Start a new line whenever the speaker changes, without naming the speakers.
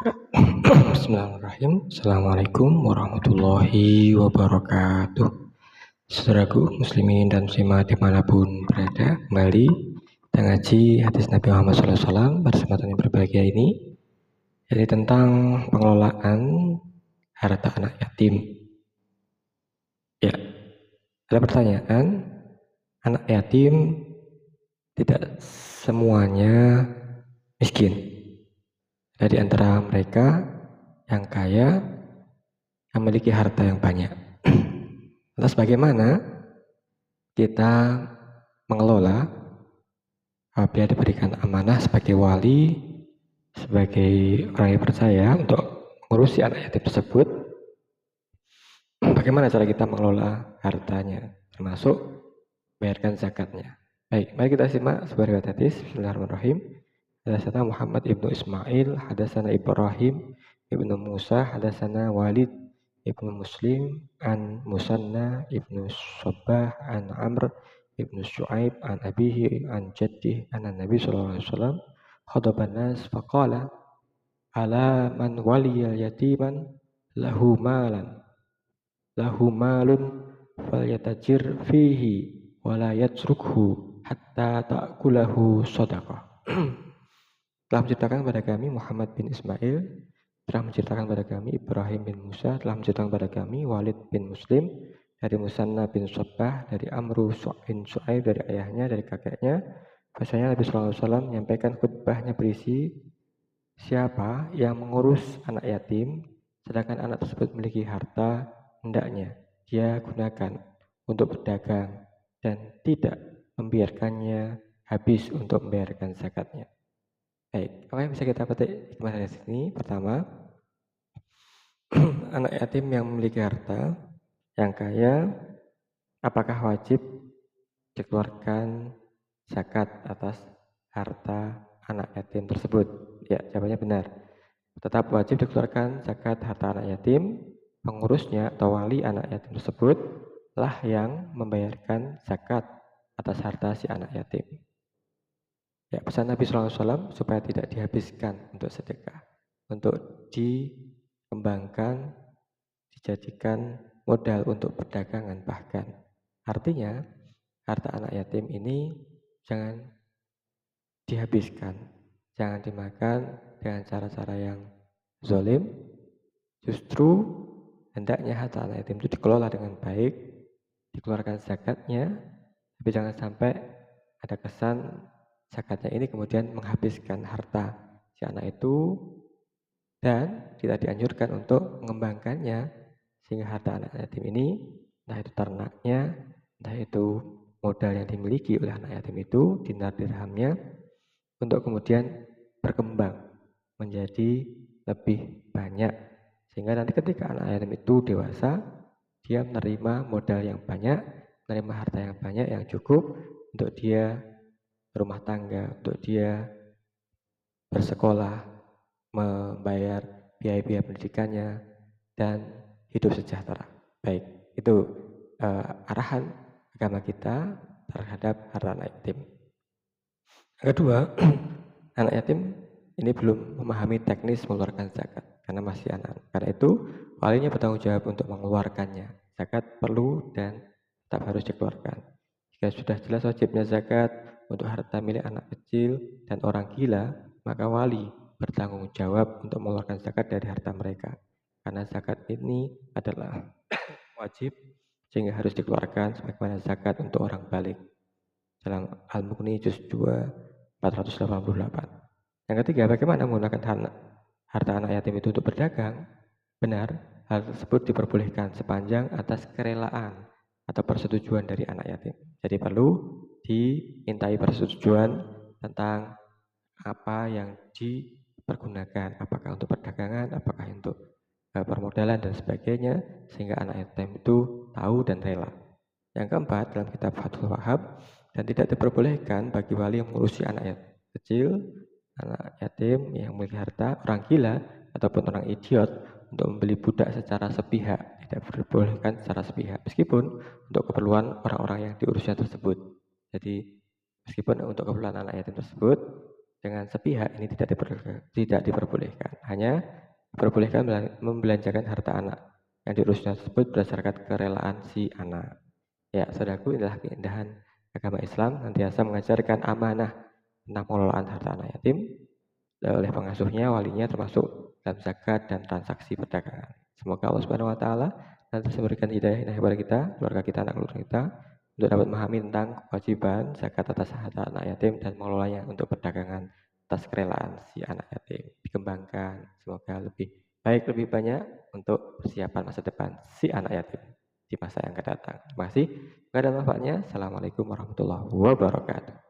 Bismillahirrahmanirrahim. Assalamualaikum warahmatullahi wabarakatuh. Saudaraku muslimin dan muslimat dimanapun berada, kembali kita ngaji hadis Nabi Muhammad SAW pada kesempatan yang berbahagia ini, yaitu tentang pengelolaan harta anak yatim. Ya, ada pertanyaan, anak yatim tidak semuanya miskin. Ada di antara mereka yang kaya, yang memiliki harta yang banyak. Lantas bagaimana kita mengelola apabila diberikan amanah sebagai wali, sebagai orang yang percaya untuk mengurusi anak yatim tersebut? Bagaimana cara kita mengelola hartanya, termasuk bayarkan zakatnya? Baik, mari kita simak sebuah riwayat hadis. Bismillahirrahmanirrahim. Hadatsana Muhammad ibnu Ismail, hadatsana Ibrahim ibnu Musa, hadatsana Walid ibnu Muslim, an Musanna ibnu Shabbah, an Amr ibnu Shu'aib, an abihi, an jaddih, an Nabi sallallahu alaihi wasallam khataban nas faqala ala man waliyal yatiman lahu malun falyatajir fihi wala yatrukhu hatta ta'kulahu shadaqah. Telah menceritakan kepada kami Muhammad bin Ismail, telah menceritakan kepada kami Ibrahim bin Musa, telah menceritakan kepada kami Walid bin Muslim, dari Musanna bin Shabbah, dari Amru bin Shu'aib, dari ayahnya, dari kakeknya. Bahasanya Nabi SAW menyampaikan khutbahnya berisi, siapa yang mengurus anak yatim, sedangkan anak tersebut memiliki harta, hendaknya dia gunakan untuk berdagang dan tidak membiarkannya habis untuk membayarkan zakatnya. Baik, apa yang bisa kita petik hikmah dari sini? Pertama, anak yatim yang memiliki harta, yang kaya, apakah wajib dikeluarkan zakat atas harta anak yatim tersebut? Ya, jawabannya benar. Tetap wajib dikeluarkan zakat harta anak yatim, pengurusnya atau wali anak yatim tersebut lah yang membayarkan zakat atas harta si anak yatim. Ya, pesan Nabi SAW supaya tidak dihabiskan untuk sedekah, untuk dikembangkan, dijadikan modal untuk perdagangan bahkan. Artinya, harta anak yatim ini jangan dihabiskan, jangan dimakan dengan cara-cara yang zalim. Justru hendaknya harta anak yatim itu dikelola dengan baik, dikeluarkan zakatnya, tapi jangan sampai ada kesan zakatnya ini kemudian menghabiskan harta si anak itu, dan tidak dianjurkan untuk mengembangkannya sehingga harta anak yatim ini, entah itu ternaknya, entah itu modal yang dimiliki oleh anak yatim itu, dinar dirhamnya, untuk kemudian berkembang menjadi lebih banyak, sehingga nanti ketika anak yatim itu dewasa, dia menerima modal yang banyak, menerima harta yang banyak yang cukup untuk dia rumah tangga, untuk dia bersekolah, membayar biaya-biaya pendidikannya, dan hidup sejahtera. Baik, itu arahan agama kita terhadap harta anak yatim. Yang kedua, anak yatim ini belum memahami teknis mengeluarkan zakat karena masih anak. Karena itu, walinya bertanggung jawab untuk mengeluarkannya. Zakat perlu dan tetap harus dikeluarkan. Jika sudah jelas wajibnya zakat untuk harta milik anak kecil dan orang gila, maka wali bertanggung jawab untuk mengeluarkan zakat dari harta mereka. Karena zakat ini adalah wajib, sehingga harus dikeluarkan sebagaimana zakat untuk orang balik. Dalam Al-Mughni juz 2 488. Yang ketiga, bagaimana menggunakan harta anak yatim itu untuk berdagang? Benar, hal tersebut diperbolehkan sepanjang atas kerelaan atau persetujuan dari anak yatim. Jadi perlu dimintai persetujuan tentang apa yang dipergunakan, apakah untuk perdagangan, apakah untuk permodalan dan sebagainya, sehingga anak yatim itu tahu dan rela. Yang keempat, dalam kitab Fathul Wahhab, dan tidak diperbolehkan bagi wali yang mengurusi anak kecil, anak yatim yang memiliki harta, orang gila ataupun orang idiot untuk membeli budak secara sepihak. Tidak diperbolehkan secara sepihak, meskipun untuk keperluan orang-orang yang diurusnya tersebut. Jadi meskipun untuk keperluan anak yatim tersebut, dengan sepihak ini tidak diperbolehkan. Hanya diperbolehkan membelanjakan harta anak yang diurusnya tersebut berdasarkan kerelaan si anak. Ya, saudaraku, inilah keindahan agama Islam nantiasa mengajarkan amanah tentang pengelolaan harta anak yatim oleh pengasuhnya, walinya, termasuk dalam zakat dan transaksi perdagangan. Semoga Allah Subhanahu wa taala nanti memberikan hidayah kepada kita, keluarga kita, anak keluarga kita, untuk dapat memahami tentang kewajiban zakat atas harta anak yatim dan mengelolanya untuk perdagangan atas kerelaan si anak yatim. Dikembangkan, semoga lebih baik, lebih banyak untuk persiapan masa depan si anak yatim di masa yang akan datang. Terima kasih. Jika ada manfaatnya, Assalamualaikum warahmatullahi wabarakatuh.